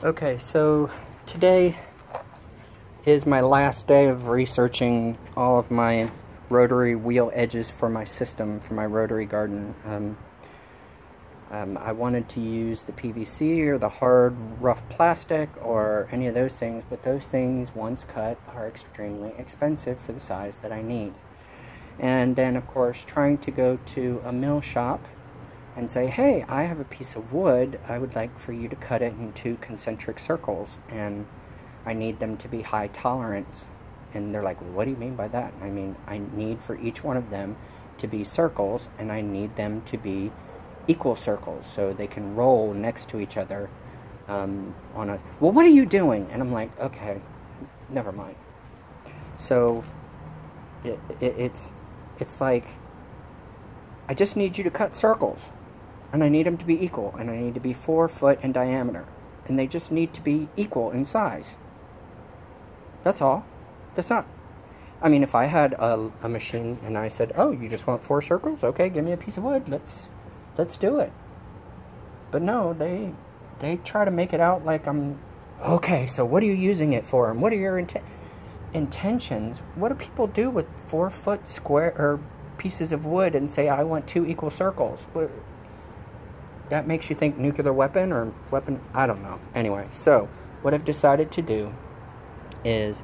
Okay, so today is my last day of researching all of my rotary wheel edges for my system, for my rotary garden. I wanted to use the PVC or the hard, rough plastic or any of those things, but those things, once cut, are extremely expensive for the size that I need. And then, of course, trying to go to a mill shop and say, hey, I have a piece of wood, I would like for you to cut it into concentric circles, and I need them to be high tolerance. And they're like, well, what do you mean by that? I mean, I need for each one of them to be circles, and I need them to be equal circles, so they can roll next to each other on a, well, what are you doing? And I'm like, okay, never mind. So, it's like, I just need you to cut circles. And I need them to be equal, and I need to be 4 foot in diameter, and they just need to be equal in size. That's all. That's not, I mean, if I had a machine and I said, oh, you just want 4 circles? Okay, give me a piece of wood, let's do it. But no, they try to make it out like I'm, okay, so what are you using it for, and what are your intentions? What do people do with 4 foot square or pieces of wood and say, I want 2 equal circles? That makes you think nuclear weapon or weapon, I don't know. Anyway, so what I've decided to do is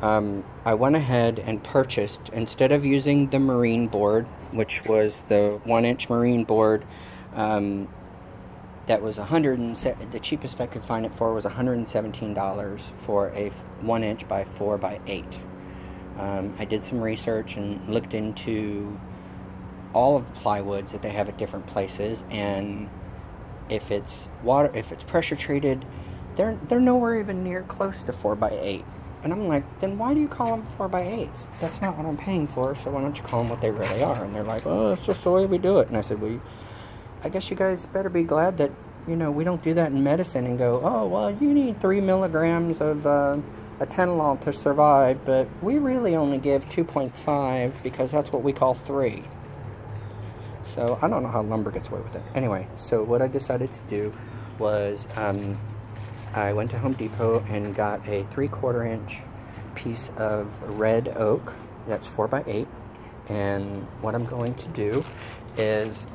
I went ahead and purchased, instead of using the marine board, which was the 1-inch marine board, that was the cheapest I could find it for was $117 for a 1-inch by 4 by 8. I did some research and looked into all of the plywoods that they have at different places, and if it's pressure treated, they're nowhere even near close to 4 by 8. And I'm like, then why do you call them 4 by 8s? That's not what I'm paying for, so why don't you call them what they really are? And they're like, oh, it's just the way we do it. And I said, well, I guess you guys better be glad that, you know, we don't do that in medicine and go, oh, well, you need 3 milligrams of atenolol to survive, but we really only give 2.5 because that's what we call 3. So I don't know how lumber gets away with it. Anyway, so what I decided to do was I went to Home Depot and got a 3/4 inch piece of red oak that's 4 by 8. And what I'm going to do is,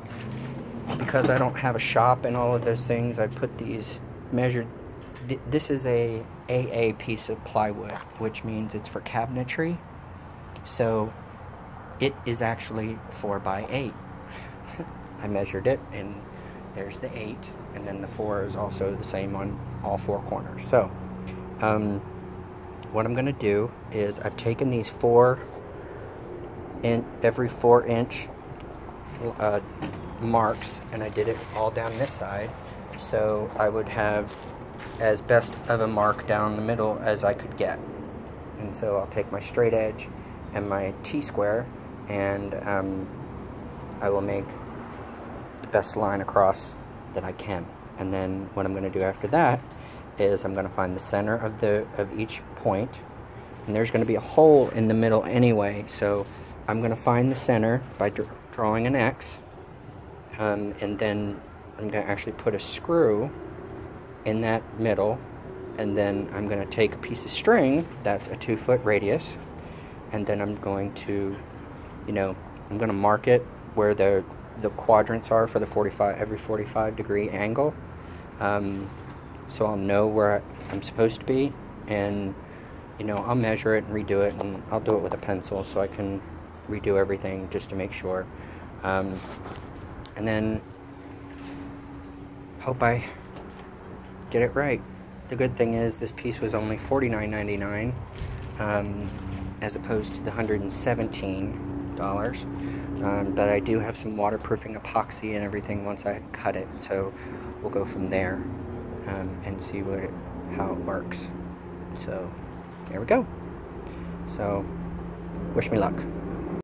because I don't have a shop and all of those things, I put these measured. This is a AA piece of plywood, which means it's for cabinetry. So it is actually 4 by 8. I measured it, and there's the 8, and then the 4 is also the same on all 4 corners. So what I'm going to do is I've taken these every 4-inch marks, and I did it all down this side, so I would have as best of a mark down the middle as I could get. And so I'll take my straight edge and my T-square, and I will make the best line across that I can. And then what I'm going to do after that is I'm going to find the center of each point, and there's going to be a hole in the middle anyway, so I'm going to find the center by drawing an X, and then I'm going to actually put a screw in that middle, and then I'm going to take a piece of string that's a 2-foot radius, and then I'm going to, you know, I'm going to mark it where the quadrants are for the every 45 degree angle, so I'll know where I'm supposed to be, and, you know, I'll measure it and redo it, and I'll do it with a pencil so I can redo everything just to make sure, and then hope I get it right. The good thing is this piece was only $49.99 as opposed to the $117, but I do have some waterproofing epoxy and everything once I cut it, so we'll go from there and see how it works. So there we go. So wish me luck.